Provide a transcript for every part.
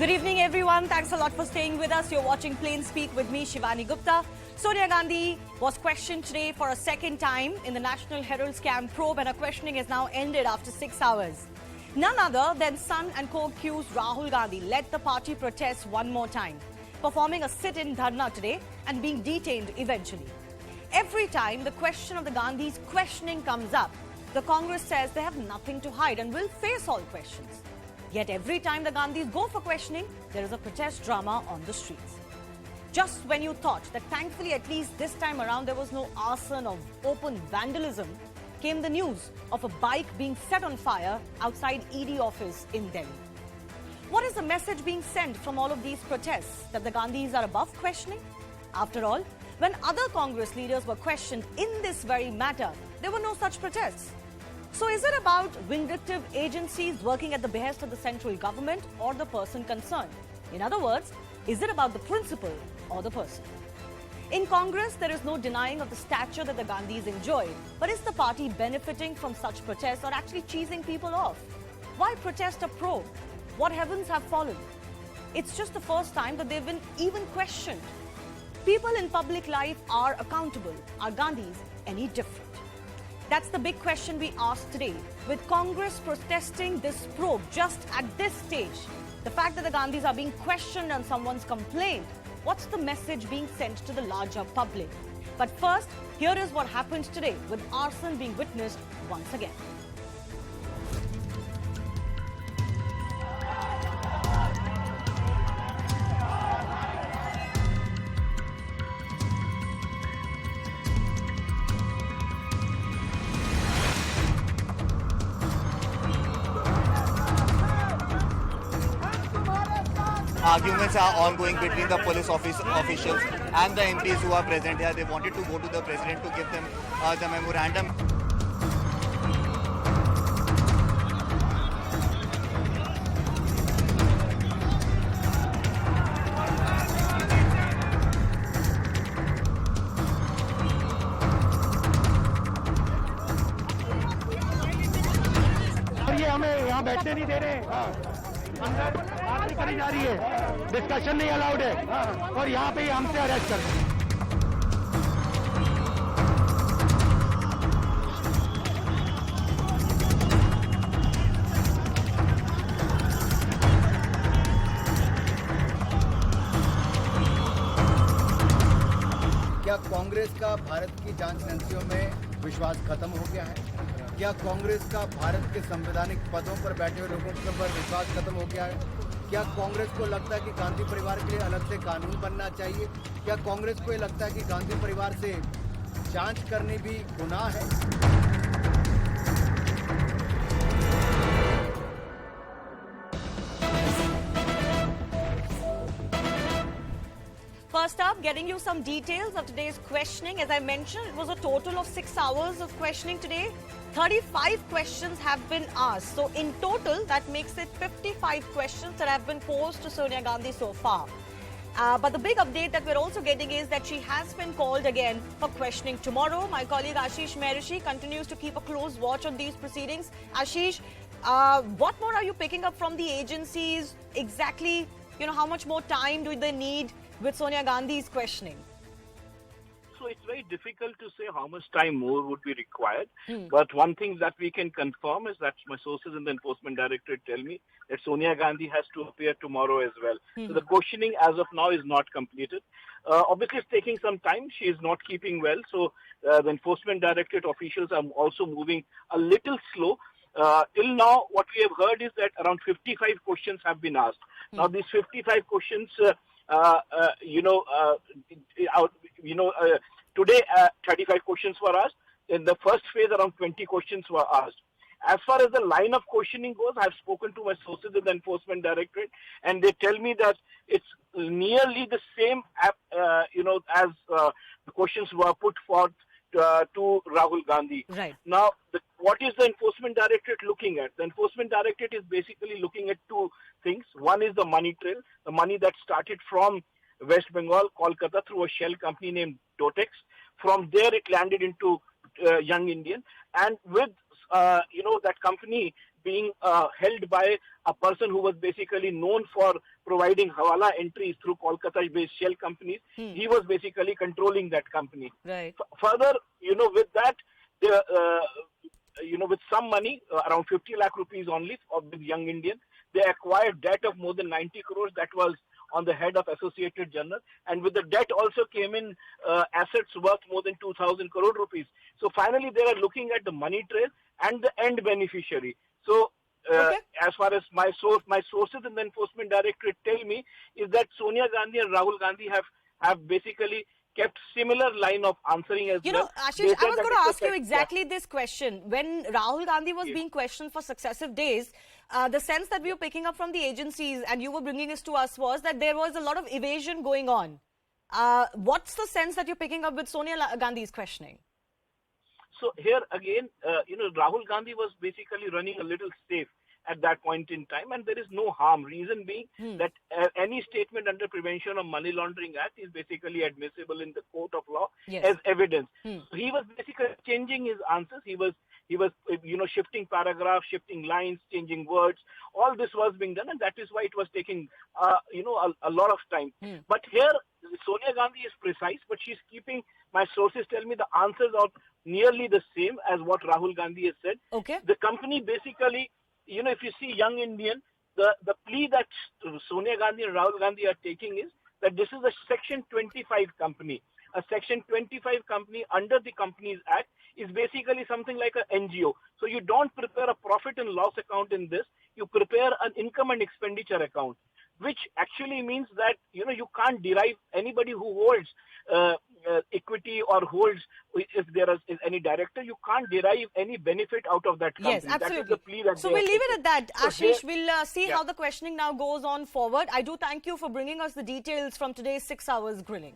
Good evening, everyone. Thanks a lot for staying with us. You're watching PlainSpeak with me, Shivani Gupta. Sonia Gandhi was questioned today for a second time in the National Herald scam probe, and her questioning has now ended after 6 hours. None other than son and co-accused Rahul Gandhi led the party protest one more time, performing a sit-in dharna today and being detained eventually. Every time the question of the Gandhis' questioning comes up, the Congress says they have nothing to hide and will face all questions. Yet every time the Gandhis go for questioning, there is a protest drama on the streets. Just when you thought that thankfully at least this time around there was no arson or open vandalism, came the news of a bike being set on fire outside ED office in Delhi. What is the message being sent from all of these protests? That the Gandhis are above questioning? After all, when other Congress leaders were questioned in this very matter, there were no such protests. So is it about vindictive agencies working at the behest of the central government or the person concerned? In other words, is it about the principle or the person? In Congress, there is no denying of the stature that the Gandhis enjoy. But is the party benefiting from such protests or actually cheesing people off? Why protest a probe? What heavens have fallen? It's just the first time that they've been even questioned. People in public life are accountable. Are Gandhis any different? That's the big question we asked today. With Congress protesting this probe just at this stage, the fact that the Gandhis are being questioned on someone's complaint, what's the message being sent to the larger public? But first, here is what happened today with arson being witnessed once again. Arguments are ongoing between the police officials and the MPs who are present here. They wanted to go to the president to give them the memorandum. और ये हमें यहाँ बैठने नहीं दे रहे अंदर बात करी जा रही है, डिस्कशन नहीं अलाउड है और यहाँ पे ही हमसे अरेस्ट कर रहे हैं। क्या कांग्रेस का भारत की जांच एजेंसियों में विश्वास खत्म हो गया है? क्या कांग्रेस का भारत के संवैधानिक पदों पर बैठे हुए लोगों के ऊपर विश्वास खत्म हो गया है? क्या कांग्रेस को लगता है कि गांधी परिवार के लिए अलग से कानून बनना चाहिए? क्या कांग्रेस को ये लगता है कि गांधी परिवार से जांच करनी भी गुनाह है? First up, getting you some details of today's questioning. As I mentioned, it was a total of 6 hours of questioning today. 35 questions have been asked. So in total, that makes it 55 questions that have been posed to Sonia Gandhi so far. But the big update that we're also getting is that she has been called again for questioning tomorrow. My colleague Ashish Mehrishi continues to keep a close watch on these proceedings. Ashish, what more are you picking up from the agencies? Exactly, how much more time do they need with Sonia Gandhi's questioning? So it's very difficult to say how much time more would be required. But one thing that we can confirm is that my sources in the Enforcement Directorate tell me that Sonia Gandhi has to appear tomorrow as well. So the questioning as of now is not completed. Obviously, it's taking some time. She is not keeping well. So the Enforcement Directorate officials are also moving a little slow. Till now, what we have heard is that around 55 questions have been asked. Now, these 55 questions, today 35 questions were asked. In the first phase, around 20 questions were asked. As far as the line of questioning goes, I've spoken to my sources in the Enforcement Directorate, and they tell me that it's nearly the same, as the questions were put forth to Rahul Gandhi. Right. Now, what is the Enforcement Directorate looking at? The Enforcement Directorate is basically looking at two things. One is the money trail, the money that started from West Bengal, Kolkata, through a shell company named Dotex. From there, it landed into Young Indian. And with, that company, being held by a person who was basically known for providing hawala entries through Kolkata-based shell companies. He was basically controlling that company. Right. Further, with that, with some money, around 50 lakh rupees only of the young Indian, they acquired debt of more than 90 crores. That was on the head of Associated General. And with the debt also came in assets worth more than 2,000 crore rupees. So finally, they are looking at the money trail and the end beneficiary. So as far as my sources in the Enforcement Directorate tell me is that Sonia Gandhi and Rahul Gandhi have basically kept similar line of answering as well. Ashish, I was going to ask you exactly this question. When Rahul Gandhi was being questioned for successive days, the sense that we were picking up from the agencies and you were bringing this to us was that there was a lot of evasion going on. What's the sense that you're picking up with Sonia Gandhi's questioning? So here again, Rahul Gandhi was basically running a little safe at that point in time, and there is no harm. Reason being that any statement under Prevention of Money Laundering Act is basically admissible in the court of law as evidence. So he was basically changing his answers. He was shifting paragraphs, shifting lines, changing words. All this was being done, and that is why it was taking a lot of time. But here Sonia Gandhi is precise, but she's keeping, my sources tell me, the answers are nearly the same as what Rahul Gandhi has said. Okay. The company basically, if you see Young Indian, the plea that Sonia Gandhi and Rahul Gandhi are taking is that this is a Section 25 company. A Section 25 company under the Companies Act is basically something like an NGO. So you don't prepare a profit and loss account in this. You prepare an income and expenditure account, which actually means that, you can't derive anybody who holds equity or holds, if there is any director, you can't derive any benefit out of that company. Yes, absolutely. That is the plea that so we'll leave it at that. So Ashish, we'll see how the questioning now goes on forward. I do thank you for bringing us the details from today's 6 hours grilling.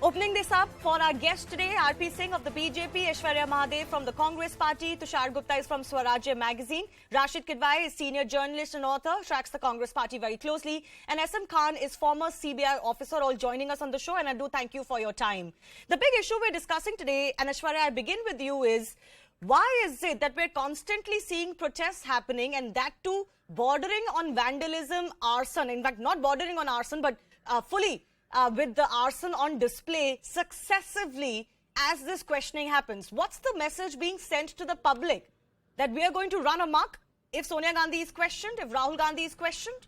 Opening this up for our guest today, R.P. Singh of the BJP, Aishwarya Mahadev from the Congress Party, Tushar Gupta is from Swarajya magazine, Rashid Kidwai is senior journalist and author, tracks the Congress Party very closely, and SM Khan is former CBI officer, all joining us on the show, and I do thank you for your time. The big issue we're discussing today, and Aishwarya, I begin with you, is why is it that we're constantly seeing protests happening, and that too bordering on vandalism, arson, in fact not bordering on arson, but fully with the arson on display successively as this questioning happens? What's the message being sent to the public? That we are going to run amok if Sonia Gandhi is questioned, if Rahul Gandhi is questioned?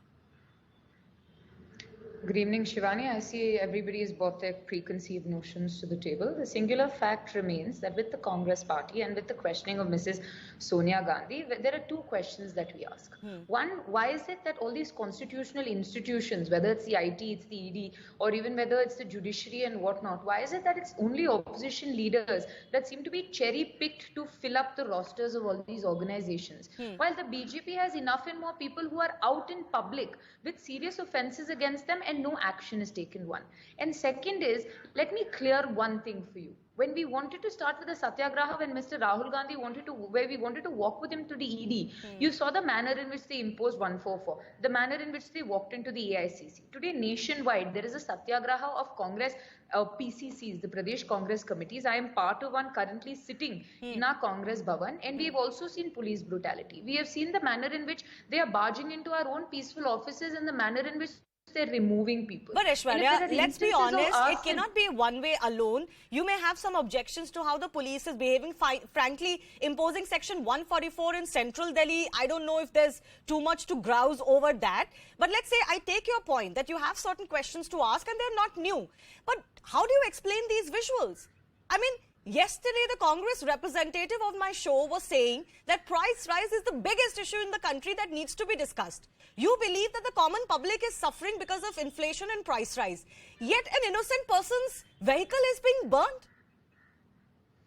Good evening, Shivani. I see everybody has brought their preconceived notions to the table. The singular fact remains that with the Congress Party and with the questioning of Mrs. Sonia Gandhi, there are two questions that we ask. One, why is it that all these constitutional institutions, whether it's the IT, it's the ED, or even whether it's the judiciary and whatnot, why is it that it's only opposition leaders that seem to be cherry-picked to fill up the rosters of all these organizations? While the BJP has enough and more people who are out in public with serious offences against them and no action is taken, one. And second is, let me clear one thing for you. When we wanted to start with the Satyagraha, when Mr. Rahul Gandhi where we wanted to walk with him to the ED, you saw the manner in which they imposed 144, the manner in which they walked into the AICC. Today, nationwide, there is a Satyagraha of Congress PCCs, the Pradesh Congress committees. I am part of one currently sitting in our Congress Bhavan, and we have also seen police brutality. We have seen the manner in which they are barging into our own peaceful offices and the manner in which they're removing people. But Aishwarya, let's be honest, it cannot be one way alone. You may have some objections to how the police is behaving. Frankly, imposing Section 144 in central Delhi, I don't know if there's too much to grouse over that. But let's say I take your point that you have certain questions to ask and they're not new. But how do you explain these visuals? I mean, yesterday, the Congress representative of my show was saying that price rise is the biggest issue in the country that needs to be discussed. You believe that the common public is suffering because of inflation and price rise. Yet an innocent person's vehicle is being burnt.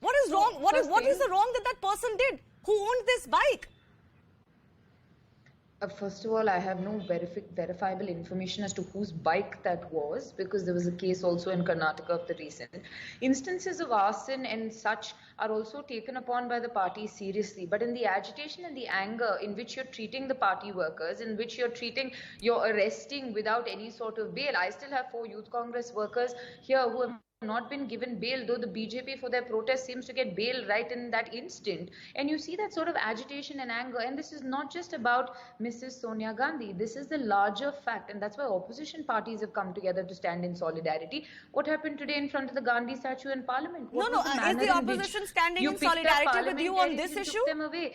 What is wrong? What is the wrong that person did? Who owned this bike? First of all, I have no verifiable information as to whose bike that was, because there was a case also in Karnataka of the recent. Instances of arson and such are also taken upon by the party seriously. But in the agitation and the anger in which you're treating the party workers, in which you're arresting without any sort of bail. I still have 4 Youth Congress workers here who have not been given bail, though the BJP for their protest seems to get bail right in that instant. And you see that sort of agitation and anger. And this is not just about Mrs. Sonia Gandhi. This is the larger fact. And that's why opposition parties have come together to stand in solidarity. What happened today in front of the Gandhi statue in Parliament? Is the opposition standing in solidarity with you on this issue?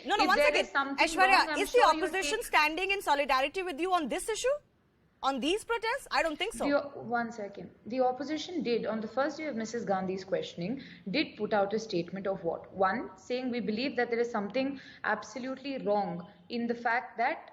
No, one second. Aishwarya, is the opposition standing in solidarity with you on this issue? On these protests? I don't think so. One second. The opposition did, on the first day of Mrs. Gandhi's questioning, did put out a statement of what? One, saying we believe that there is something absolutely wrong in the fact that,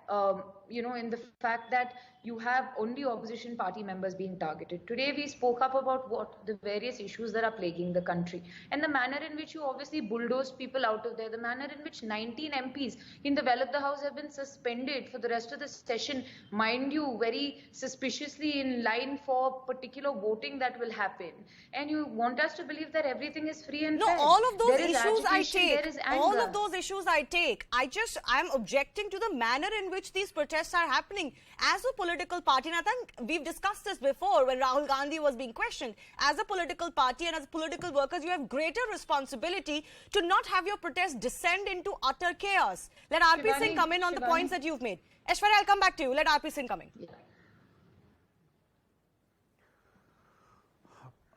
you have only opposition party members being targeted. Today we spoke up about what the various issues that are plaguing the country and the manner in which you obviously bulldozed people out of there, the manner in which 19 MPs in the well of the House have been suspended for the rest of the session, mind you, very suspiciously in line for particular voting that will happen. And you want us to believe that everything is free and fair. No, all of those issues I take. All of those issues I take. I'm objecting to the manner in which these protests are happening. As a political party, and I think we've discussed this before when Rahul Gandhi was being questioned, as a political party and as political workers, you have greater responsibility to not have your protest descend into utter chaos. Let RP Singh come in on the points that you've made. Aishwarya, I'll come back to you. Let RP Singh come in. Yeah.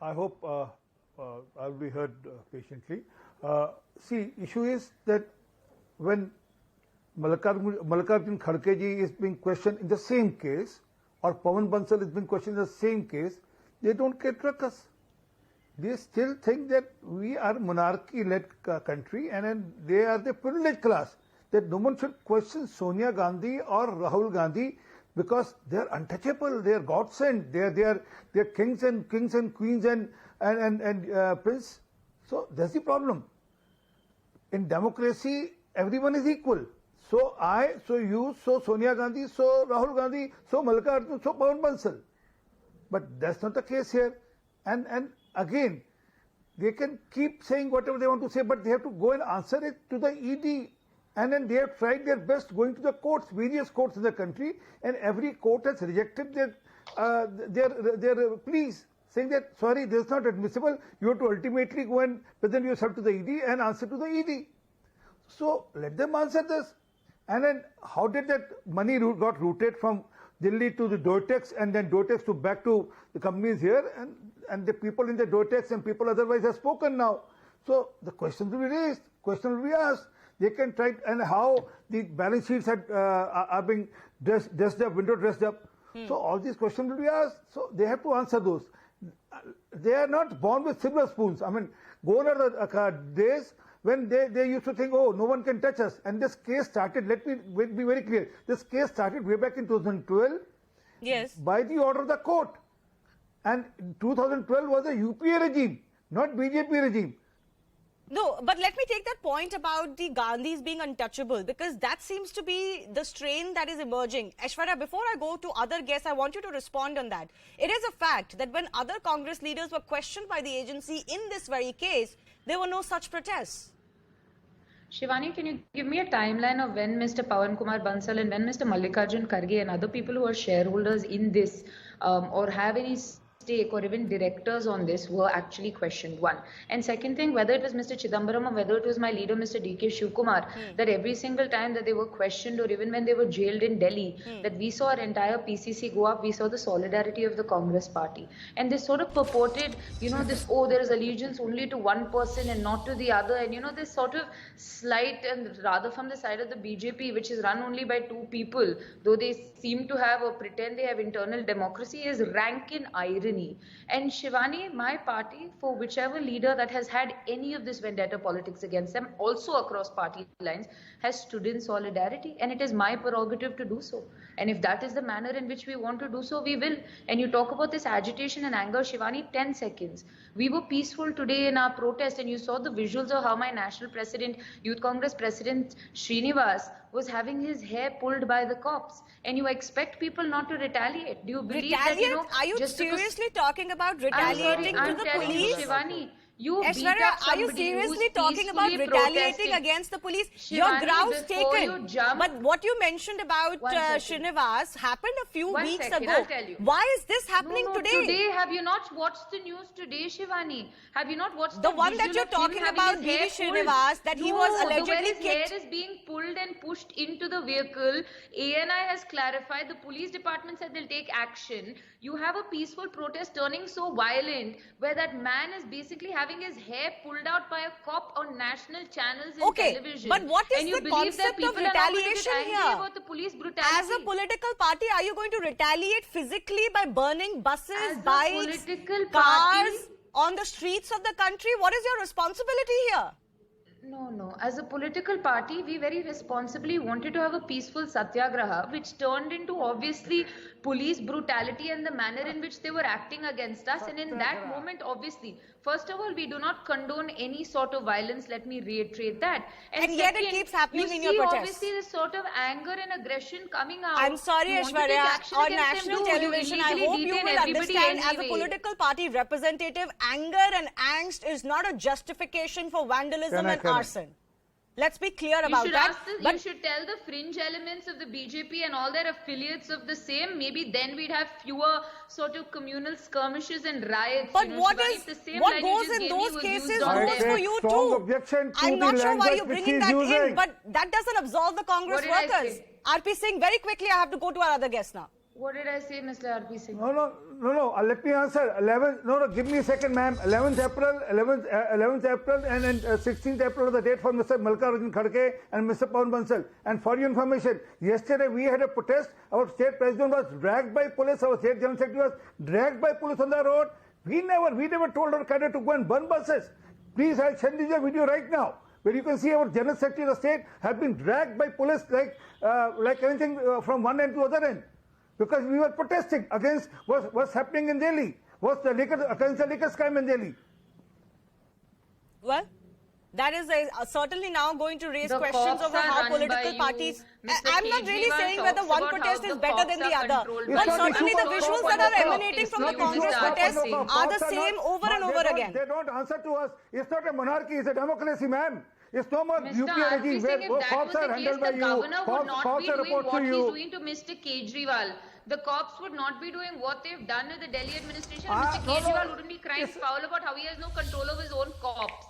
I hope I'll be heard patiently. See, issue is that when Mallikarjun Kharge ji is being questioned in the same case, or Pawan Bansal is being questioned in the same case, they don't get ruckus. They still think that we are monarchy-led country and they are the privileged class. That no one should question Sonia Gandhi or Rahul Gandhi because they are untouchable, they are God sent, they are kings and queens and prince. So that's the problem. In democracy, everyone is equal. So I, so you, so Sonia Gandhi, so Rahul Gandhi, so Mallikarjun, so Pawan Bansal. But that's not the case here. And again, they can keep saying whatever they want to say, but they have to go and answer it to the ED. And then they have tried their best going to the courts, various courts in the country, and every court has rejected their pleas, saying that, sorry, this is not admissible, you have to ultimately go and present yourself to the ED and answer to the ED. So let them answer this. And then how did that money got routed from Delhi to the Dortex and then Dortex to back to the companies here, and the people in the Dortex and people otherwise have spoken now. So the questions will be raised, questions will be asked. They can try, and how the balance sheets are being dressed up, window dressed up. So all these questions will be asked. So they have to answer those. They are not born with silver spoons. I mean, gone are the days when they used to think, oh, no one can touch us. And this case started, let me be very clear, this case started way back in 2012 yes, by the order of the court. And 2012 was a UPA regime, not BJP regime. No, but let me take that point about the Gandhis being untouchable, because that seems to be the strain that is emerging. Aishwarya, before I go to other guests, I want you to respond on that. It is a fact that when other Congress leaders were questioned by the agency in this very case, there were no such protests. Shivani, can you give me a timeline of when Mr. Pawan Kumar Bansal and when Mr. Mallikarjun Kharge and other people who are shareholders in this or have any stake or even directors on this were actually questioned? One. And second thing, whether it was Mr. Chidambaram or whether it was my leader, Mr. D.K. Shivkumar, that every single time that they were questioned or even when they were jailed in Delhi, that we saw our entire PCC go up, we saw the solidarity of the Congress party. And this sort of purported, this, oh, there is allegiance only to one person and not to the other. And, this sort of slight, and rather from the side of the BJP, which is run only by two people, though they seem to have or pretend they have internal democracy, is rank in irony. And Shivani, my party, for whichever leader that has had any of this vendetta politics against them, also across party lines, has stood in solidarity, and it is my prerogative to do so. And if that is the manner in which we want to do so, we will. And you talk about this agitation and anger, Shivani, 10 seconds. We were peaceful today in our protest, and you saw the visuals of how my national president, Youth Congress President Srinivas, was having his hair pulled by the cops. And you expect people not to retaliate. Do you believe that, Are you seriously talking about retaliating to the police? Shivani, You beat Aishwarya, up are you somebody seriously who's talking about peacefully retaliating protesting. against the police? Your Shivani, ground's before taken. you jump- But what you mentioned about One second. Srinivas happened a few One weeks second, ago. I'll tell you. Why is this happening No, today? Today, have you not watched the news today, Shivani? Have you not watched The one that visual you're of him talking having about, his B.V. hair pulled? Srinivas, that he was No, allegedly where his kicked. hair is being pulled and pushed into the vehicle. ANI has clarified. The police department said they'll take action. You have a peaceful protest turning so violent, where that man is basically having his hair pulled out by a cop on national channels and Okay, television. but what is and you the believe that concept of people are not going to get retaliation angry here? about the police brutality? As a political party, are you going to retaliate physically by burning buses, As a bikes, political cars party- on the streets of the country? What is your responsibility here? No. As a political party, we very responsibly wanted to have a peaceful satyagraha, which turned into obviously police brutality and the manner in which they were acting against us. And in that moment, obviously, first of all, we do not condone any sort of violence. Let me reiterate that. And yet it second, keeps happening you in your see protests. obviously this sort of anger and aggression coming out. I'm sorry, You want to take Aishwarya, action on against them, national do. You television, I illegally hope you detain will everybody understand, as a anyway. political party representative, anger and angst is not a justification for vandalism and arson. Let's be clear about that. You should tell the fringe elements of the BJP and all their affiliates of the same. Maybe then we'd have fewer sort of communal skirmishes and riots. But what Shivani, is if the same what line you goes just in gave me those was cases used on goes them. for take you strong too. objection to I'm the not sure why language you're which bringing he's that in, using. but that doesn't absolve the Congress What did I workers. say? RP Singh, very quickly, I have to go to our other guest now. What did I say, Mr. RP Singh? No. Let me answer. 11. No. Give me a second, ma'am. 11th April, and then 16th April was the date for Mr. Mallikarjun Kharge and Mr. Pawan Bansal. And for your information, yesterday we had a protest. Our state president was dragged by police. Our state general secretary was dragged by police on the road. We never told our cadre to go and burn buses. Please, I'll send you a video right now, where you can see our general secretary of the state have been dragged by police like anything from one end to other end. Because we were protesting against what's happening in Delhi, against the liquor scam in Delhi. Well, that is certainly now going to raise The questions cops over are how run by political you. parties. Mr. I'm not really Kejriwal saying whether talks one about protest how is the better than cops the are other. controlled But by you. certainly the It's not visuals the that are cops. emanating It's from the not Congress Mr. protests Singh. are the same over and over again. They don't answer to us. It's not a monarchy, it's a democracy, ma'am. It's no more Mr. UPA RP regime Singh, where if that cops was are the case, handled by the you. governor would not Cops be are doing report what to he's you. doing to Mr. Kejriwal. The cops would not be doing what they've done with the Delhi administration. Ah, Mr. no, no. Kejriwal wouldn't be crying foul about how he has no control of his own cops.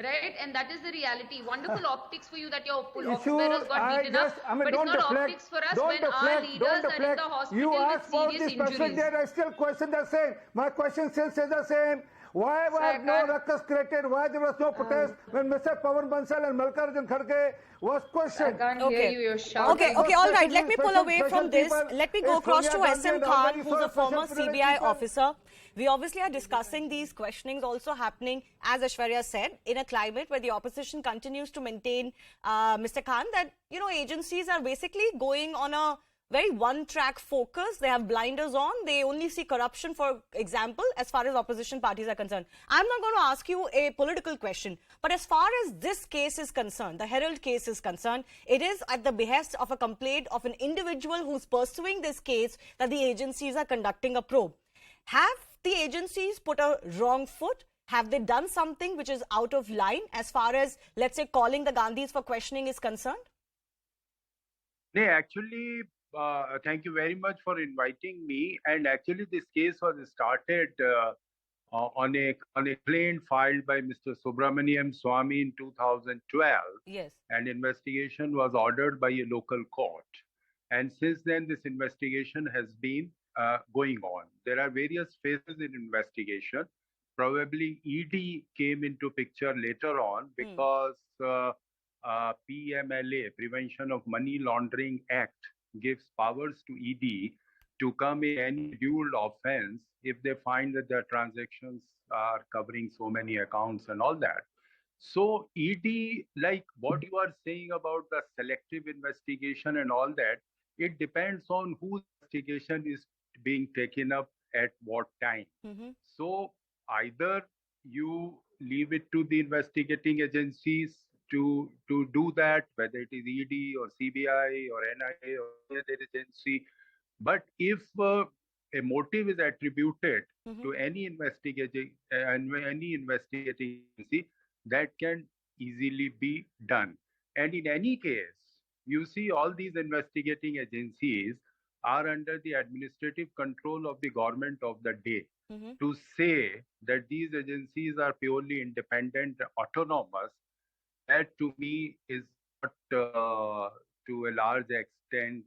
Right? And that is the reality. Wonderful optics for you that your office bearers got beaten up. But it's not optics for us when our leaders are in the hospital You with asked for serious this specific injuries. date, I still question the same. My question still says the same. Why Sir, I was no can't- ruckus created? Why there was no protest when Mr. Pawan Bansal and Mallikarjun Kharge was I questioned? can't hear Okay. you. You're shouting. Okay, all right. Let me pull away Special from this. people Let me go is across to Sonia Gandhi SM and Khan, already who's so a former special CBI people. officer. We obviously are discussing these questionings also happening, as Aishwarya said, in a climate where the opposition continues to maintain, Mr. Khan, that, agencies are basically going on a very one-track focus. They have blinders on. They only see corruption, for example, as far as opposition parties are concerned. I'm not going to ask you a political question, but as far as this case is concerned, the Herald case is concerned, it is at the behest of a complaint of an individual who's pursuing this case that the agencies are conducting a probe. Have the agencies put a wrong foot? Have they done something which is out of line as far as, let's say, calling the Gandhis for questioning is concerned? No, actually, thank you very much for inviting me. And actually, this case was started on a complaint filed by Mr. Subramaniam Swamy in 2012. Yes. And investigation was ordered by a local court. And since then, this investigation has been going on. There are various phases in investigation. Probably ED came into picture later on because PMLA, Prevention of Money Laundering Act, gives powers to ED to come in any dual offense if they find that their transactions are covering so many accounts and all that. So ED, like what you are saying about the selective investigation and all that, it depends on whose investigation is being taken up at what time. So either you leave it to the investigating agencies to do that, whether it is ED or CBI or NIA or any other agency. But if a motive is attributed to any investigating agency, that can easily be done. And in any case, you see, all these investigating agencies are under the administrative control of the government of the day. To say that these agencies are purely independent, autonomous, that to me is not to a large extent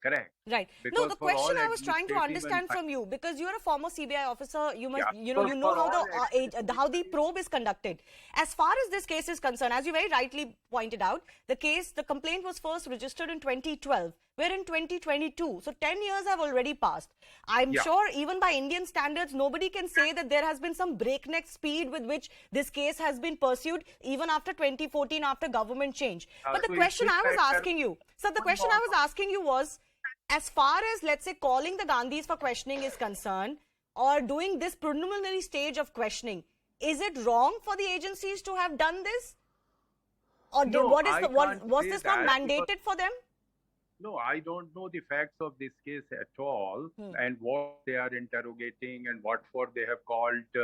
correct. Right. Because No, the for all question I was trying to administrative understand and from you, because you're a former CBI officer, you must, Yeah. you So know for how all how the probe is conducted. As far as this case is concerned, as you very rightly pointed out, the complaint was first registered in 2012. We're in 2022, so 10 years have already passed. I'm Yeah. sure even by Indian standards, nobody can say that there has been some breakneck speed with which this case has been pursued, even after 2014, after government change. But the so question it's I was like asking you, so the question I was asking you was, as far as, let's say, calling the Gandhis for questioning is concerned, or doing this preliminary stage of questioning, is it wrong for the agencies to have done this? Or No, was I can't say this not that because- mandated for them? No, I don't know the facts of this case at all, and what they are interrogating and what for they have called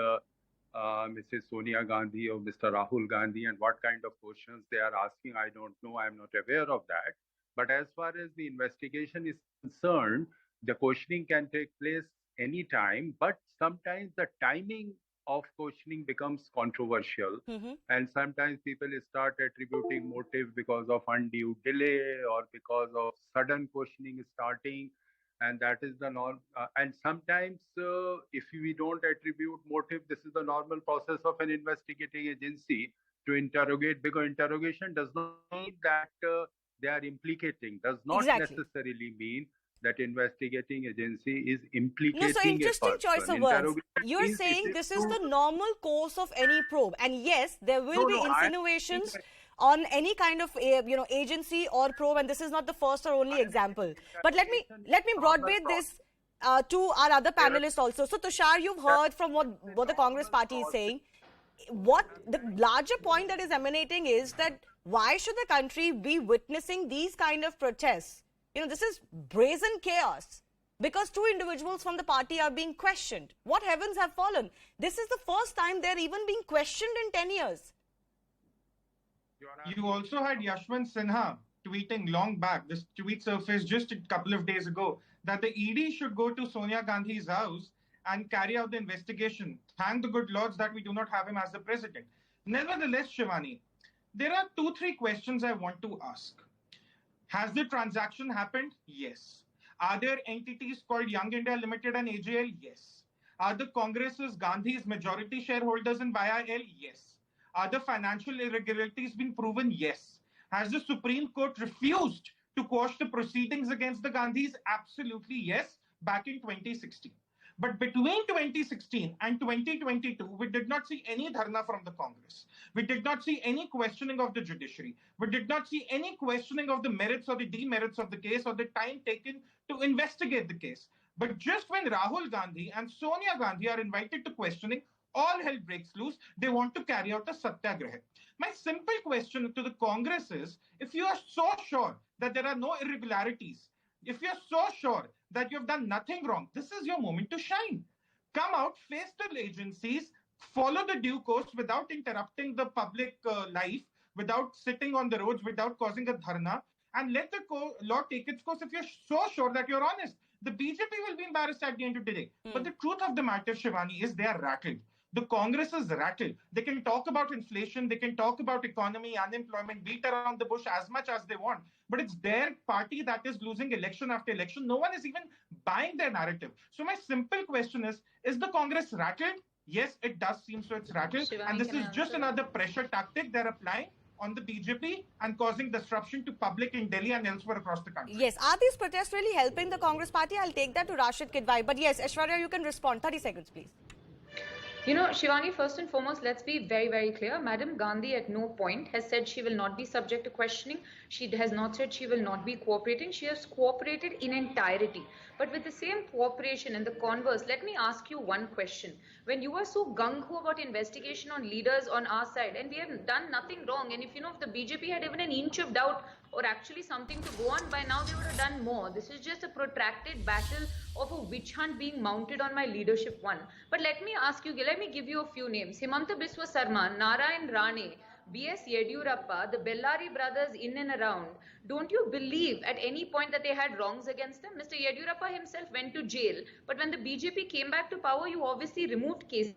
Mrs. Sonia Gandhi or Mr. Rahul Gandhi, and what kind of questions they are asking. I don't know. I'm not aware of that. But as far as the investigation is concerned, the questioning can take place anytime, but sometimes the timing of questioning becomes controversial. And sometimes people start attributing motive because of undue delay or because of sudden questioning starting. And that is the norm. And sometimes if we don't attribute motive, this is the normal process of an investigating agency to interrogate, because interrogation does not mean that they are implicating, does not Exactly. necessarily mean that investigating agency is implicating No, so interesting a person. choice of words. Interrogation You're means saying it this is to- the normal course of any probe, and yes, there will be insinuations on any kind of agency or probe, and this is not the first or only example. But let me broadbase this to our other panelists also. So Tushar, you've heard from what the Congress party is saying. What the larger point that is emanating is that why should the country be witnessing these kind of protests? This is brazen chaos because two individuals from the party are being questioned. What heavens have fallen? This is the first time they're even being questioned in 10 years. You also had Yashwant Sinha tweeting long back. This tweet surfaced just a couple of days ago that the ED should go to Sonia Gandhi's house and carry out the investigation. Thank the good lords that we do not have him as the president. Nevertheless, Shivani, there are 2-3 questions I want to ask. Has the transaction happened? Yes. Are there entities called Young India Limited and AJL? Yes. Are the Congress's Gandhi's majority shareholders in YIL? Yes. Are the financial irregularities been proven? Yes. Has the Supreme Court refused to quash the proceedings against the Gandhis? Absolutely yes, back in 2016. But between 2016 and 2022, we did not see any dharna from the Congress. We did not see any questioning of the judiciary. We did not see any questioning of the merits or the demerits of the case or the time taken to investigate the case. But just when Rahul Gandhi and Sonia Gandhi are invited to questioning, all hell breaks loose. They want to carry out a satyagraha. My simple question to the Congress is, if you are so sure that there are no irregularities, if you're so sure that you've done nothing wrong, this is your moment to shine. Come out, face the agencies, follow the due course without interrupting the public life, without sitting on the roads, without causing a dharna, and let the law take its course if you're so sure that you're honest. The BJP will be embarrassed at the end of the day. But the truth of the matter, Shivani, is they are rattled. The Congress is rattled. They can talk about inflation, they can talk about economy, unemployment, beat around the bush as much as they want. But it's their party that is losing election after election. No one is even buying their narrative. So my simple question is the Congress rattled? Yes, it does seem so it's rattled. Shivani, and this can I is just answer? another pressure tactic they're applying on the BJP and causing disruption to public in Delhi and elsewhere across the country. Yes, are these protests really helping the Congress party? I'll take that to Rashid Kidwai. But yes, Aishwarya, you can respond. 30 seconds, please. Shivani, first and foremost, let's be very, very clear. Madam Gandhi at no point has said she will not be subject to questioning. She has not said she will not be cooperating. She has cooperated in entirety. But with the same cooperation and the converse, let me ask you one question. When you are so gung-ho about investigation on leaders on our side, and we have done nothing wrong, and if the BJP had even an inch of doubt or actually something to go on, by now they would have done more. This is just a protracted battle of a witch hunt being mounted on my leadership one. But let me give you a few names. Himanta Biswa Sarma, Narayan Rane, B.S. Yediyurappa, the Bellari brothers in and around. Don't you believe at any point that they had wrongs against them? Mr. Yediyurappa himself went to jail, but when the BJP came back to power, you obviously removed cases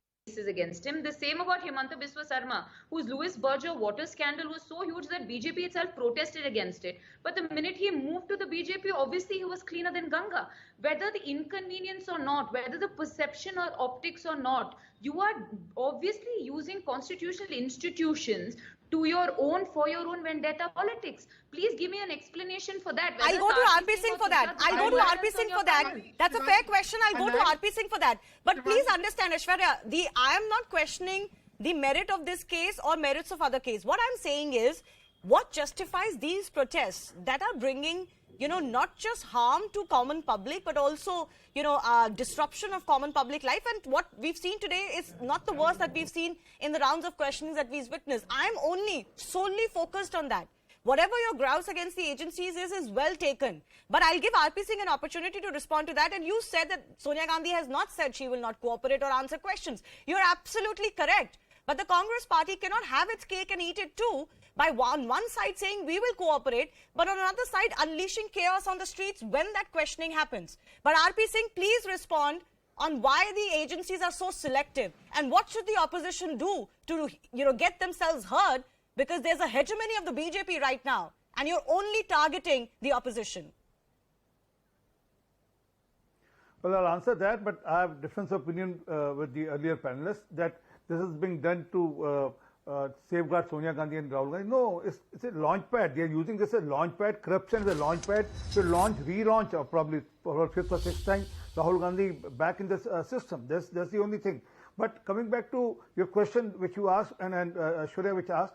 against him. The same about Himanta Biswa Sarma, whose Louis Berger water scandal was so huge that BJP itself protested against it. But the minute he moved to the BJP, obviously he was cleaner than Ganga. Whether the inconvenience or not, whether the perception or optics or not, you are obviously using constitutional institutions for your own vendetta politics. Please give me an explanation for that. I'll go to RP Singh for that. That's a fair question. I'll go to RP Singh for that. But please understand, Aishwarya, I am not questioning the merit of this case or merits of other case. What I'm saying is, what justifies these protests that are bringing, not just harm to common public, but also, disruption of common public life. And what we've seen today is not the worst that we've seen in the rounds of questionings that we've witnessed. I'm only solely focused on that. Whatever your grouse against the agencies is well taken. But I'll give RP Singh an opportunity to respond to that. And you said that Sonia Gandhi has not said she will not cooperate or answer questions. You're absolutely correct. But the Congress party cannot have its cake and eat it too, by one side saying we will cooperate, but on another side unleashing chaos on the streets when that questioning happens. But RP Singh, please respond on why the agencies are so selective and what should the opposition do to get themselves heard, because there's a hegemony of the BJP right now and you're only targeting the opposition. Well, I'll answer that, but I have difference of opinion with the earlier panelists that this is being done to safeguard Sonia Gandhi and Rahul Gandhi. No, it's a launch pad. They are using this as a launch pad. Corruption is a launch pad to relaunch, or probably for fifth or sixth time, Rahul Gandhi back in this system. That's the only thing. But coming back to your question, which you asked, and Shurya, which asked,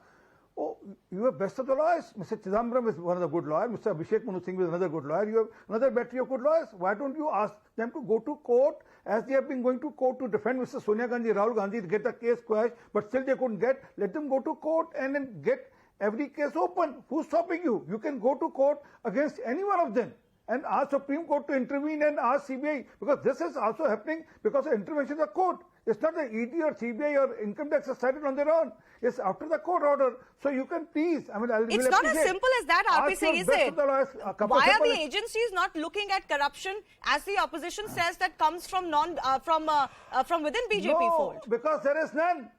oh, you have best of the lawyers. Mr. Chidambaram is one of the good lawyers. Mr. Abhishek Manu Singh is another good lawyer. You have another battery of good lawyers. Why don't you ask them to go to court, as they have been going to court to defend Mr. Sonia Gandhi, Rahul Gandhi, to get the case quashed, but still they couldn't get. Let them go to court and then get every case open. Who's stopping you? You can go to court against any one of them and ask Supreme Court to intervene and ask CBI, because this is also happening because of intervention of the court. It's not the ED or CBI or income tax decided on their own. It's after the court order. So you can please, it's not as simple as that, RP Singh, is it? Why are the agencies not looking at corruption, as the opposition says, that comes from within BJP fold? Because there is none.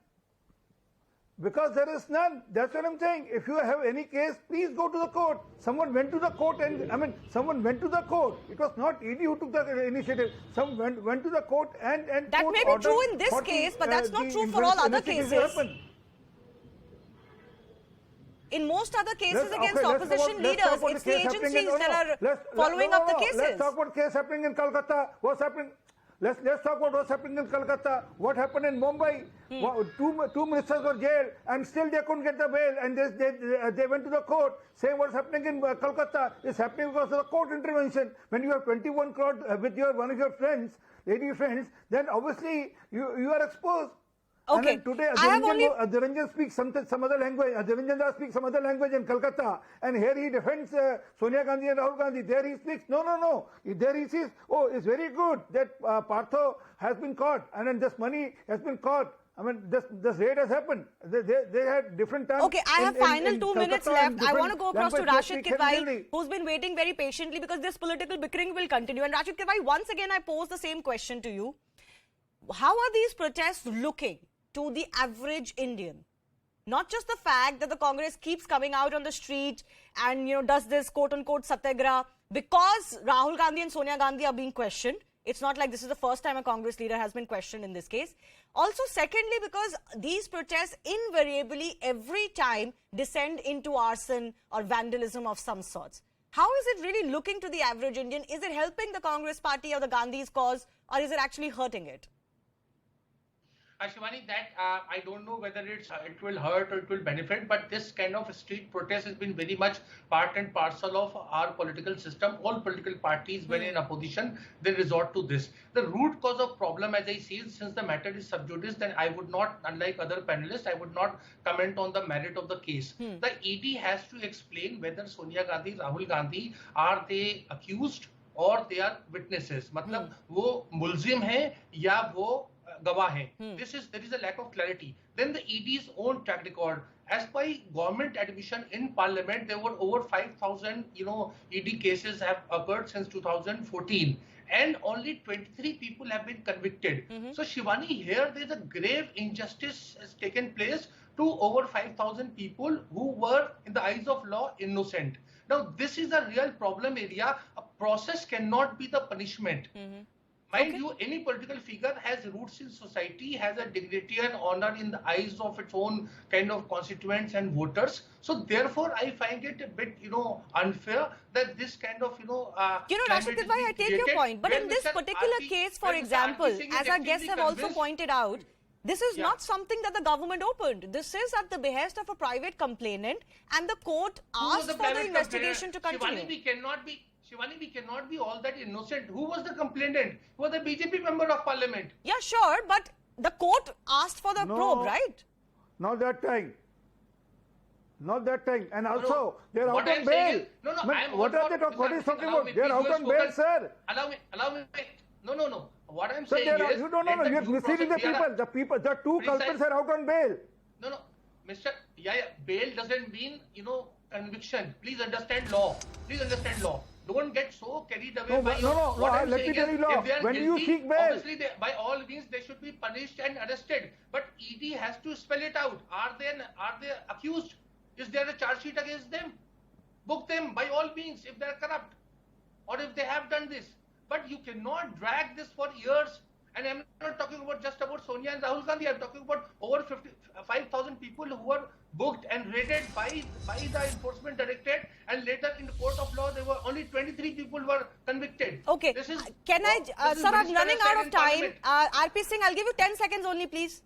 Because there is none. That's what I'm saying. If you have any case, please go to the court. Someone went to the court and, someone went to the court. It was not ED who took the initiative. Someone went to the court and that may be true in this case, but that's not true for all other cases. In most other cases against opposition leaders, it's the agencies that are following up the cases. Let's talk about case happening in Calcutta. What's happening? Let's talk about what's happening in Calcutta. What happened in Mumbai? Two ministers were jailed and still they couldn't get the bail, and they went to the court saying what's happening in Calcutta is happening because of the court intervention. When you have 21 crore with one of your friends, lady friends, then obviously you are exposed. Okay. And today, Adhiranjan speaks some other language. Adhiranjan Das speaks some other language in Calcutta, and here he defends Sonia Gandhi and Rahul Gandhi. There he speaks, no. There he says, oh, it's very good that Partho has been caught, and then this money has been caught. This raid has happened. They had different times. Okay, I have final 2 minutes left. I want to go across to Rashid Kidwai, who's been waiting very patiently, because this political bickering will continue. And Rashid Kidwai, once again, I pose the same question to you. How are these protests looking to the average Indian? Not just the fact that the Congress keeps coming out on the street and, does this quote-unquote satyagraha because Rahul Gandhi and Sonia Gandhi are being questioned. It's not like this is the first time a Congress leader has been questioned in this case. Also, secondly, because these protests invariably every time descend into arson or vandalism of some sorts. How is it really looking to the average Indian? Is it helping the Congress party or the Gandhis' cause, or is it actually hurting it? Shivani, that I don't know whether it will hurt or it will benefit, but this kind of street protest has been very much part and parcel of our political system. All political parties, when in opposition, they resort to this. The root cause of problem, as I see, since the matter is sub judice, then I would not, unlike other panelists, I would not comment on the merit of the case. The ED has to explain whether Sonia Gandhi, Rahul Gandhi, are they accused, or they are witnesses. मतलब वो मुल्जिम हैं या वो गवाह हैं. There is a lack of clarity. Then the ED's own track record. As by government admission in Parliament, there were over 5,000, ED cases have occurred since 2014, and only 23 people have been convicted. So Shivani, here there is a grave injustice has taken place to over 5,000 people who were, in the eyes of law, innocent. Now, this is a real problem area. A process cannot be the punishment. Mind you, any political figure has roots in society, has a dignity and honor in the eyes of its own kind of constituents and voters. So therefore, I find it a bit, unfair that this kind of, Rashid Kidwai, I take your point. But in this particular case, for example, as our guests have also pointed out, this is not something that the government opened. This is at the behest of a private complainant, and the court asked for the investigation to continue. Shivani, we cannot be all that innocent. Who was the complainant? Who was the BJP member of parliament? Yeah, sure, but the court asked for the probe, right? Not that time. Not that time. And also, they are out on bail. What are they talking? What is talking about? They are out on bail, sir. Allow me. No. What I'm Sir, saying is... you don't know. You're misleading the people. The two culprits are out on bail. No. Mr. Bail doesn't mean, conviction. Please understand law. Don't get so carried away by let me tell you law. When you seek bail, obviously by all means they should be punished and arrested. But ED has to spell it out. Are they accused? Is there a charge sheet against them? Book them by all means if they are corrupt or if they have done this. But you cannot drag this for years. And I'm not talking just about Sonia and Rahul Gandhi. I'm talking about over 5,000 people who were booked and raided by the enforcement directorate, and later in the court of law there were only 23 people were convicted. Okay, sir, I'm running out of time. RP Singh, I'll give you 10 seconds only, please.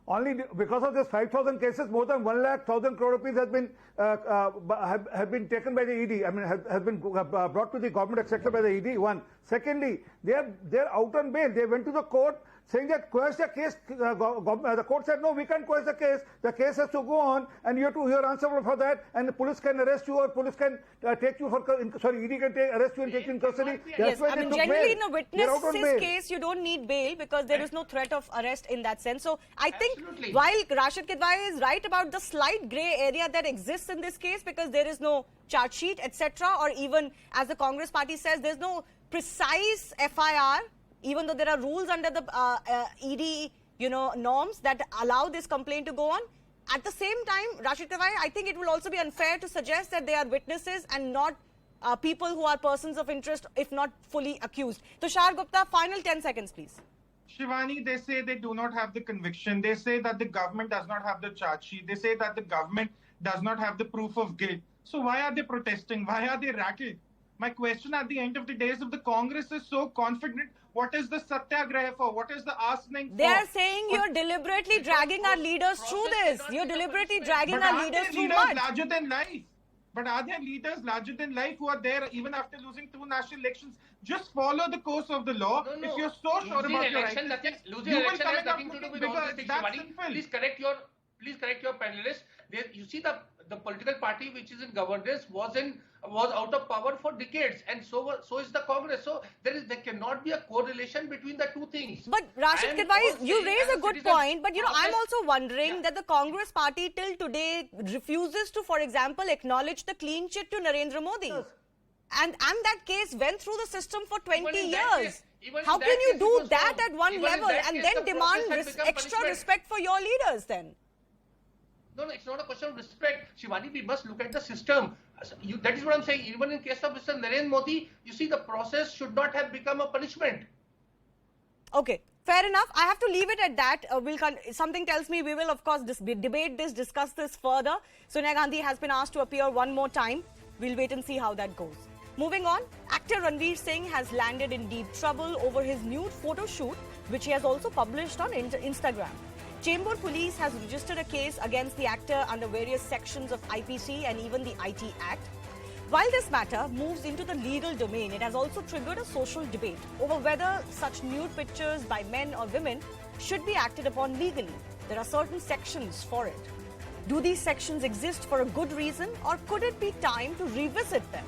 Only because of this 5,000 cases, more than 1,00,000 crore rupees has been have been taken by the ED. I mean, have been brought to the government exchequer by the ED. One. Secondly, they're out on bail. They went to the court saying that quash the case. The court said no, we can't quash the case. The case has to go on, and you're answerable for that. And the police can arrest you, or police can take you for ED can arrest you and take you in custody. Yes, I mean generally in a witness's case you don't need bail because there is no threat of arrest in that sense. So I think while Rashid Kidwai is right about the slight grey area that exists in this case because there is no charge sheet, etc., or even as the Congress party says, there's no precise FIR. Even though there are rules under the ED, norms that allow this complaint to go on, at the same time, Rashid Kidwai, I think it will also be unfair to suggest that they are witnesses and not people who are persons of interest, if not fully accused. Tushar Gupta, final 10 seconds, please. Shivani, they say they do not have the conviction. They say that the government does not have the charge sheet. They say that the government does not have the proof of guilt. So why are they protesting? Why are they rattled? My question at the end of the day is, if the Congress is so confident, what is the satyagraha for? What is the arsenic for? They are saying you're deliberately dragging our leaders through this. You're deliberately dragging our leaders through what? Larger than life. But are there leaders larger than life who are there even after losing 2 national elections? Just follow the course of the law. No. If you're so sure about your rights, losing election has nothing to do with all this. Please correct your panelists. You see the political party which is in governance was out of power for decades, and so is the Congress. So there cannot be a correlation between the two things. But Rashid Kidwai, you raise a good point, but I'm also wondering that the Congress party till today refuses to, for example, acknowledge the clean chit to Narendra Modi. Yes. And that case went through the system for 20 years. How can you do that at one level and then demand extra respect for your leaders then? No, it's not a question of respect. Shivani, we must look at the system. That is what I'm saying. Even in case of Mr. Narendra Modi, you see, the process should not have become a punishment. Okay, fair enough. I have to leave it at that. Something tells me we will, of course, debate this, discuss this further. Sonia Gandhi has been asked to appear one more time. We'll wait and see how that goes. Moving on, actor Ranveer Singh has landed in deep trouble over his nude photo shoot, which he has also published on Instagram. Chembur Police has registered a case against the actor under various sections of IPC and even the IT Act. While this matter moves into the legal domain, it has also triggered a social debate over whether such nude pictures by men or women should be acted upon legally. There are certain sections for it. Do these sections exist for a good reason, or could it be time to revisit them?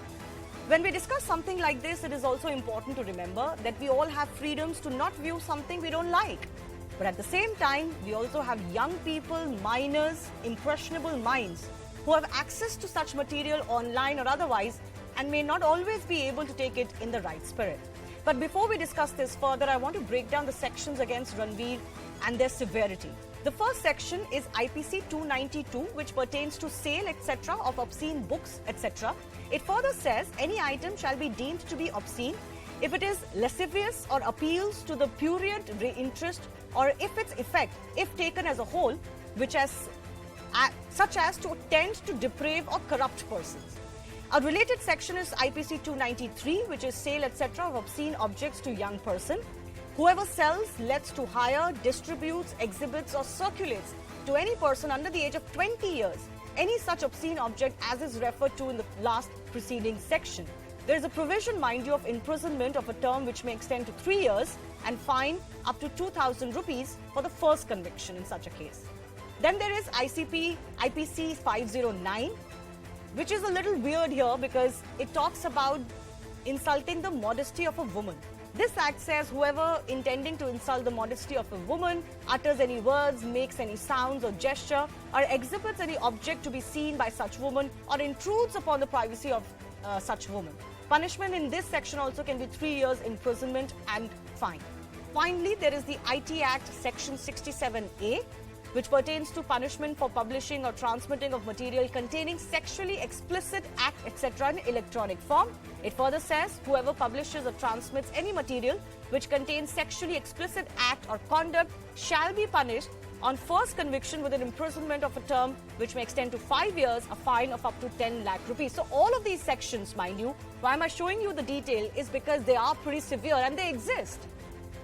When we discuss something like this, it is also important to remember that we all have freedoms to not view something we don't like. But at the same time, we also have young people, minors, impressionable minds who have access to such material online or otherwise and may not always be able to take it in the right spirit. But before we discuss this further, I want to break down the sections against Ranveer and their severity. The first section is IPC 292, which pertains to sale, etc., of obscene books, etc. It further says any item shall be deemed to be obscene if it is lascivious or appeals to the prurient interest, or if its effect, if taken as a whole, which has such as to tend to deprave or corrupt persons. A related section is IPC 293, which is sale, etc., of obscene objects to young person. Whoever sells, lets to hire, distributes, exhibits or circulates to any person under the age of 20 years any such obscene object as is referred to in the last preceding section. There is a provision, mind you, of imprisonment of a term which may extend to 3 years and fine up to 2,000 rupees for the first conviction in such a case. Then there is IPC 509, which is a little weird here because it talks about insulting the modesty of a woman. This act says whoever intending to insult the modesty of a woman utters any words, makes any sounds or gesture, or exhibits any object to be seen by such woman or intrudes upon the privacy of such woman. Punishment in this section also can be 3 years imprisonment and fine. Finally, there is the IT Act Section 67A, which pertains to punishment for publishing or transmitting of material containing sexually explicit act, etc. in electronic form. It further says whoever publishes or transmits any material which contains sexually explicit act or conduct shall be punished on first conviction with an imprisonment of a term which may extend to 5 years, a fine of up to 10 lakh rupees. So all of these sections, mind you, why am I showing you the detail is because they are pretty severe and they exist.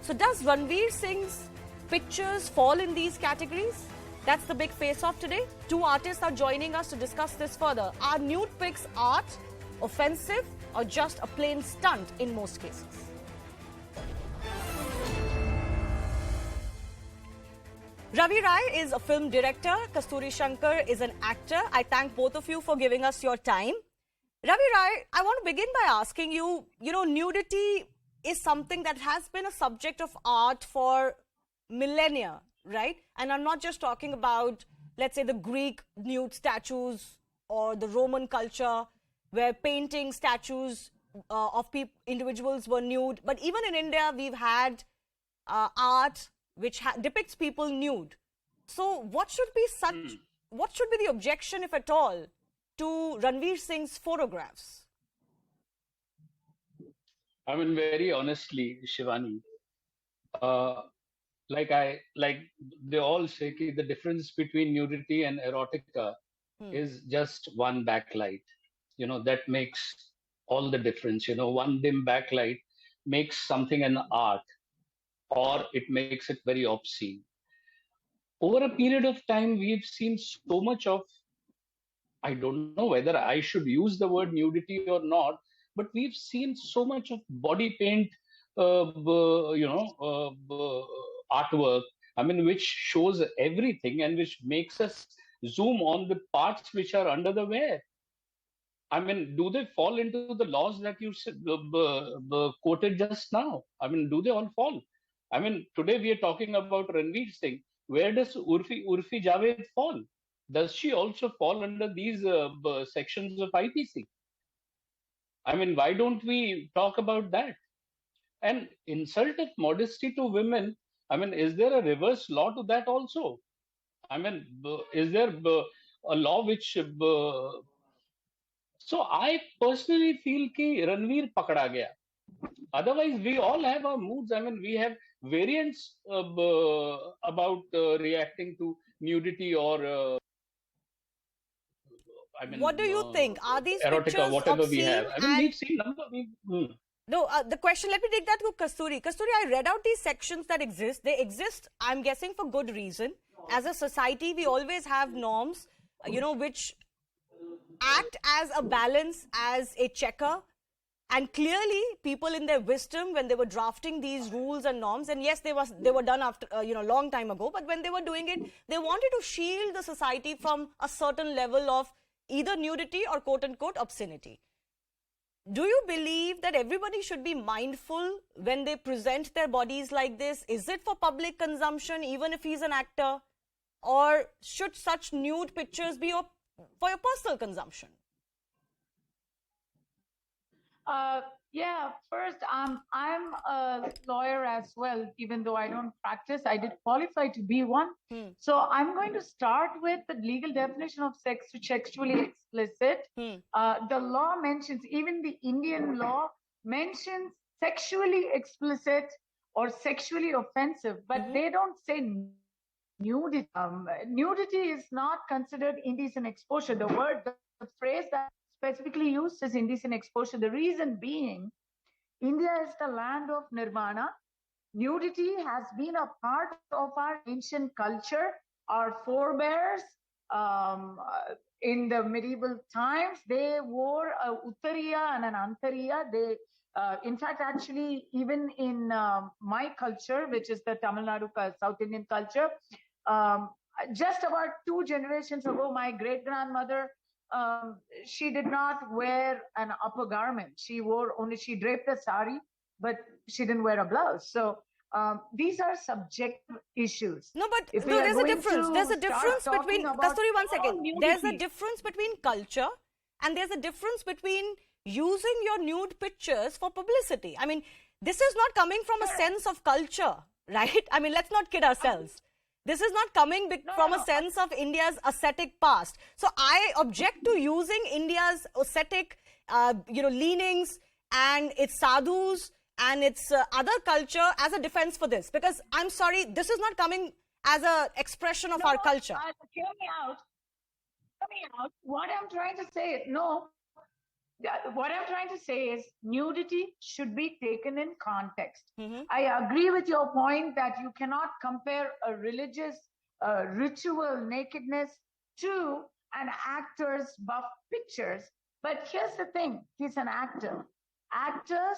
So does Ranveer Singh's pictures fall in these categories? That's the big face-off today. Two artists are joining us to discuss this further. Are nude pics art, offensive, or just a plain stunt in most cases? Ravi Rai is a film director. Kasturi Shankar is an actor. I thank both of you for giving us your time. Ravi Rai, I want to begin by asking you, nudity is something that has been a subject of art for millennia, right? And I'm not just talking about, let's say, the Greek nude statues or the Roman culture where painting statues of individuals were nude. But even in India, we've had art which depicts people nude. So what should be the objection, if at all, to Ranveer Singh's photographs? I mean, very honestly, Shivani, like they all say, the difference between nudity and erotica is just one backlight. That makes all the difference. One dim backlight makes something an art, or it makes it very obscene. Over a period of time, we've seen so much of, I don't know whether I should use the word nudity or not, but we've seen so much of body paint, artwork, which shows everything and which makes us zoom on the parts which are under the wear. Do they fall into the laws that you quoted just now? Do they all fall? Today we are talking about Ranveer Singh. Where does Urfi Javed fall? Does she also fall under these sections of IPC? Why don't we talk about that? And insult of modesty to women, is there a reverse law to that also? Is there a law which... So I personally feel ki Ranveer pakda gaya. Otherwise, we all have our moods. We have variants about reacting to nudity or... what do you think? Are these erotica, pictures whatever we have? We've seen number. No, the question, let me take that to Kasturi. Kasturi, I read out these sections that exist. They exist, I'm guessing, for good reason. As a society, we always have norms, which act as a balance, as a checker. And clearly, people in their wisdom, when they were drafting these rules and norms, and yes, they were done after, long time ago, but when they were doing it, they wanted to shield the society from a certain level of either nudity or quote-unquote obscenity. do you believe that everybody should be mindful when they present their bodies like this? Is it for public consumption, even if he's an actor? Or should such nude pictures be for your personal consumption? Yeah, first, I'm a lawyer as well, even though I don't practice. I did qualify to be one. So I'm going to start with the legal definition of sexually explicit. The law mentions, even the Indian law mentions sexually explicit or sexually offensive, but they don't say nudity. Nudity is not considered indecent exposure. The phrase that specifically used as indecent exposure. The reason being, India is the land of nirvana. Nudity has been a part of our ancient culture. Our forebears in the medieval times, they wore a uttariya and an antariya. They, in fact, actually, even in my culture, which is the Tamil Nadu South Indian culture, just about 2 generations ago, my great-grandmother, she did not wear an upper garment. She draped a sari, but she didn't wear a blouse. So these are subjective issues. No, but there's a difference. There's a difference between, Kasturi, one second. There's a difference between culture and there's a difference between using your nude pictures for publicity. I mean, this is not coming from a sense of culture, right? I mean, let's not kid ourselves. This is not coming from a sense of India's ascetic past. So I object to using India's ascetic, leanings and its sadhus and its other culture as a defense for this. Because I'm sorry, this is not coming as an expression of our culture. Hear me out. What I'm trying to say, what I'm trying to say is nudity should be taken in context. I agree with your point that you cannot compare a religious ritual nakedness to an actor's buff pictures. But here's the thing, he's an actor. Actors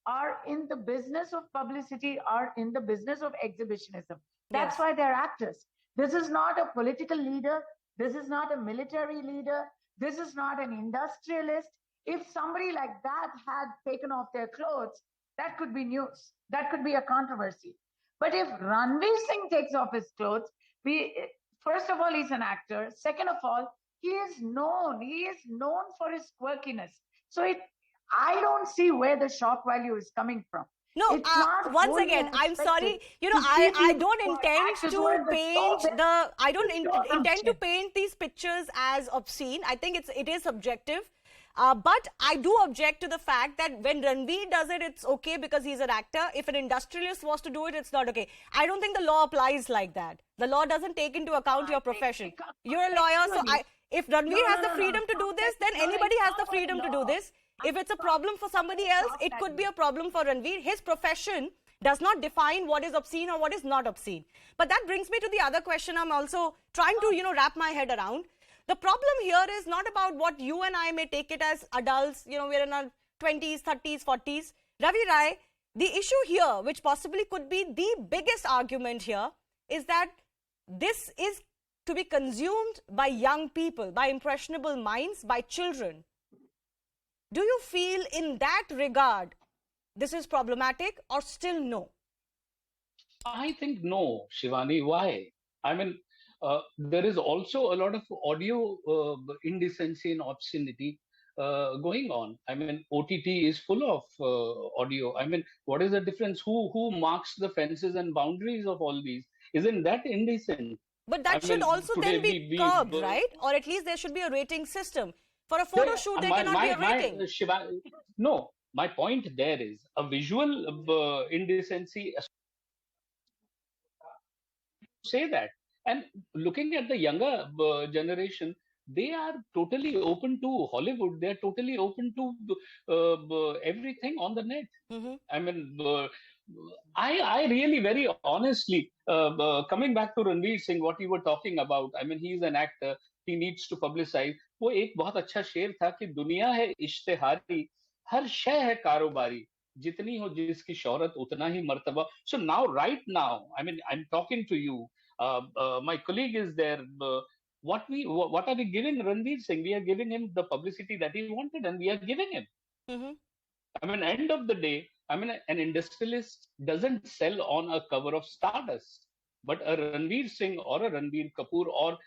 are in the business of publicity, are in the business of exhibitionism. That's why they're actors. This is not a political leader. This is not a military leader. This is not an industrialist. If somebody like that had taken off their clothes, that could be news. That could be a controversy. But if Ranveer Singh takes off his clothes, first of all, he's an actor. Second of all, he is known for his quirkiness. So I don't see where the shock value is coming from. No, once again, I'm sorry. I don't intend to paint intend to paint these pictures as obscene. I think it is subjective. But I do object to the fact that when Ranveer does it, it's okay because he's an actor. If an industrialist was to do it, it's not okay. I don't think the law applies like that. The law doesn't take into account your profession. You're a lawyer, so if Ranveer has the freedom to do this, then anybody has the freedom to do this. If it's a problem for somebody else, it could be a problem for Ranveer. His profession does not define what is obscene or what is not obscene. But that brings me to the other question I'm also trying to, wrap my head around. The problem here is not about what you and I may take it as adults, we're in our 20s, 30s, 40s. Ravi Rai, the issue here, which possibly could be the biggest argument here, is that this is to be consumed by young people, by impressionable minds, by children. Do you feel in that regard this is problematic or still no? I think no, Shivani. Why? I mean, there is also a lot of audio indecency and obscenity going on. I mean, OTT is full of audio. I mean, what is the difference? Who marks the fences and boundaries of all these? Isn't that indecent? But that should also then be curbed, right? Or at least there should be a rating system. For a photo shoot, there cannot be a rating. No, my point there is a visual indecency. Say that. And looking at the younger generation, they are totally open to Hollywood. They are totally open to everything on the net. I mean, I really very honestly, coming back to Ranveer Singh, what you were talking about, I mean, he's an actor, he needs to publicize. वो एक बहुत अच्छा शेर था कि दुनिया है इश्तेहारी, हर शय है कारोबारी, जितनी हो जिसकी शोहरत उतना ही मर्तबा. So now, right now, I mean, I'm talking to you. My colleague is there. What are we giving Ranveer Singh? We are giving him the publicity that he wanted, and we are giving him. I mean, end of the day, I mean, an industrialist doesn't sell on a cover of Stardust, but a Ranveer Singh or a Ranveer Kapoor, or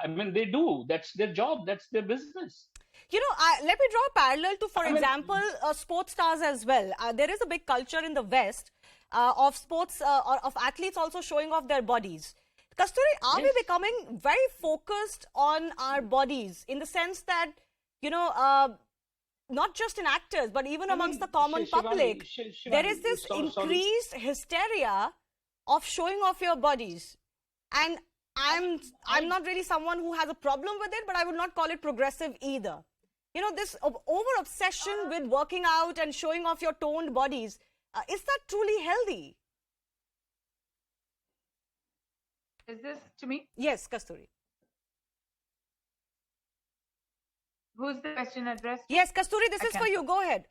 I mean, they do. That's their job. That's their business. You know, let me draw a parallel to, for example, sports stars as well. There is a big culture in the West of sports, or of athletes also showing off their bodies. Kasturi, are we becoming very focused on our bodies in the sense that, you know, not just in actors, but even amongst the common public, there is this increased hysteria of showing off your bodies. And I'm not really someone who has a problem with it, but I would not call it progressive either. You know, this over-obsession with working out and showing off your toned bodies, is that truly healthy? Is this to me? Yes, Kasturi. Who's the question addressed? Yes, Kasturi, this is for you. Go ahead.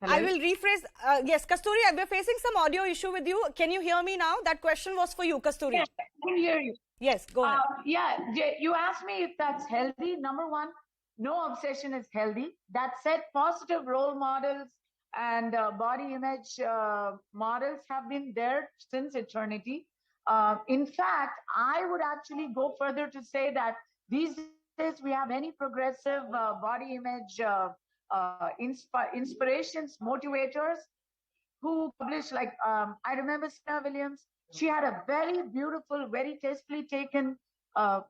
Hello? I will rephrase. Yes, Kasturi, we're facing some audio issue with you. Can you hear me now? That question was for you, Kasturi. Yes, I can hear you. Yes, go ahead. Yeah, you asked me if that's healthy. Number one, no obsession is healthy. That said, positive role models and body image models have been there since eternity. In fact, I would actually go further to say that these days we have many progressive body image inspirations, motivators who publish, like, I remember Sarah Williams. She had a very beautiful, very tastefully taken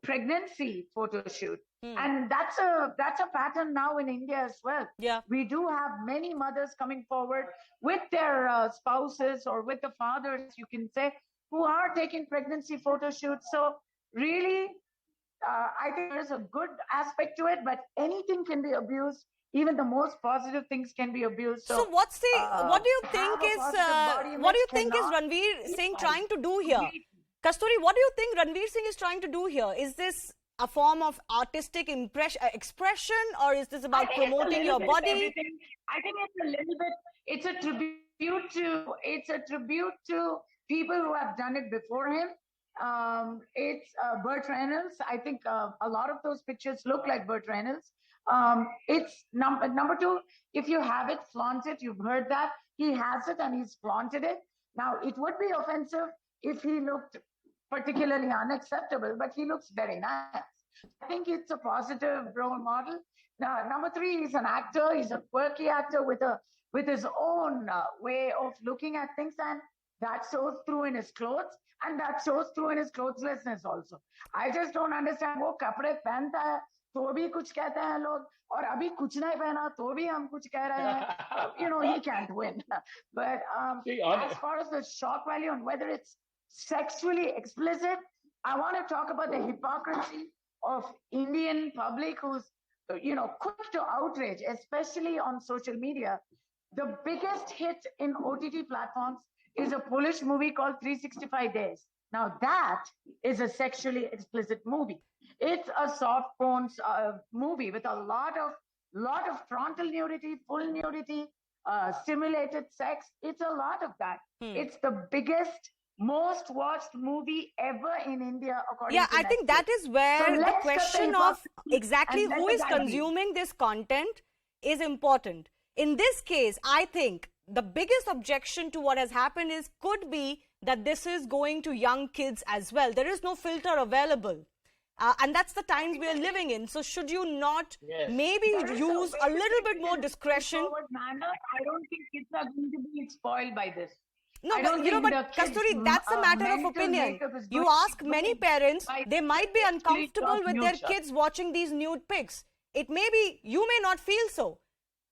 pregnancy photo shoot. And that's a pattern now in India as well. Yeah. We do have many mothers coming forward with their spouses or with the fathers, you can say, who are taking pregnancy photo shoots. So really, I think there's a good aspect to it, but anything can be abused. Even the most positive things can be abused. So what's the what do you think is Ranveer Singh trying to do here? Kasturi, what do you think Ranveer Singh is trying to do here? Is this a form of artistic expression, or is this about promoting your body? I think it's a little bit. It's a tribute to people who have done it before him. It's Burt Reynolds. I think a lot of those pictures look like Burt Reynolds. It's number two. If you have it, flaunt it. You've heard that. He has it and he's flaunted it. Now, it would be offensive if he looked particularly unacceptable, but he looks very nice. I think it's a positive role model. Now, number three, he's an actor. He's a quirky actor with his own way of looking at things, and that shows through in his clothes, and that shows through in his clotheslessness also. I just don't understand. वो कपड़े पहनता है तो भी कुछ कहते हैं लोग, और अभी कुछ नहीं पहना तो भी हम कुछ कह रहे हैं. You know, he can't win. But as far as the shock value and whether it's sexually explicit, I want to talk about the hypocrisy of Indian public who's, you know, quick to outrage, especially on social media. The biggest hit in OTT platforms is a Polish movie called 365 Days. Now that is a sexually explicit movie. It's a soft porn movie with a lot of frontal nudity, full nudity, simulated sex. It's a lot of that. It's the biggest, most watched movie ever in India, according to Netflix. I think that is where the question of exactly who is consuming this content is important. In this case, I think the biggest objection to what has happened could be that this is going to young kids as well. There is no filter available. And that's the times we are living in. So should you not maybe use a little bit more discretion? I don't think kids are going to be spoiled by this. No, but Kasturi, that's a matter of opinion. You ask many parents, they might be uncomfortable with their kids watching these nude pics. It may be, you may not feel so.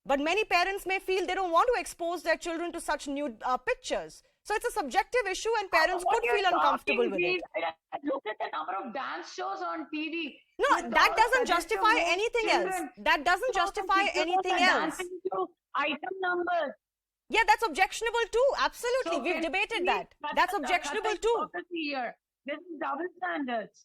But many parents may feel they don't want to expose their children to such nude pictures. So it's a subjective issue and parents could feel uncomfortable with it. Look at the number of dance shows on TV. No, that doesn't justify anything else. That doesn't justify anything else. Item numbers. Yeah, that's objectionable too. Absolutely. So we've debated that. That's objectionable too. This is double standards.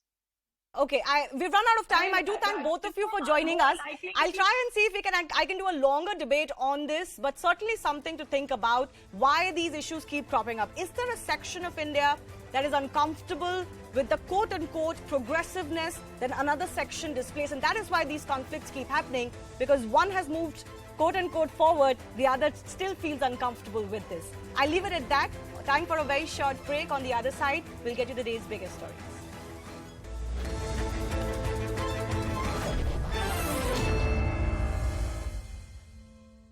Okay, we've run out of time. I do thank both of you for joining us. I'll try and see if I can do a longer debate on this, but certainly something to think about, why these issues keep cropping up. Is there a section of India that is uncomfortable with the quote-unquote progressiveness, then another section displays. And that is why these conflicts keep happening, because one has moved quote-unquote forward, the other still feels uncomfortable with this. I leave it at that. Time for a very short break. On the other side, we'll get you the day's biggest stories.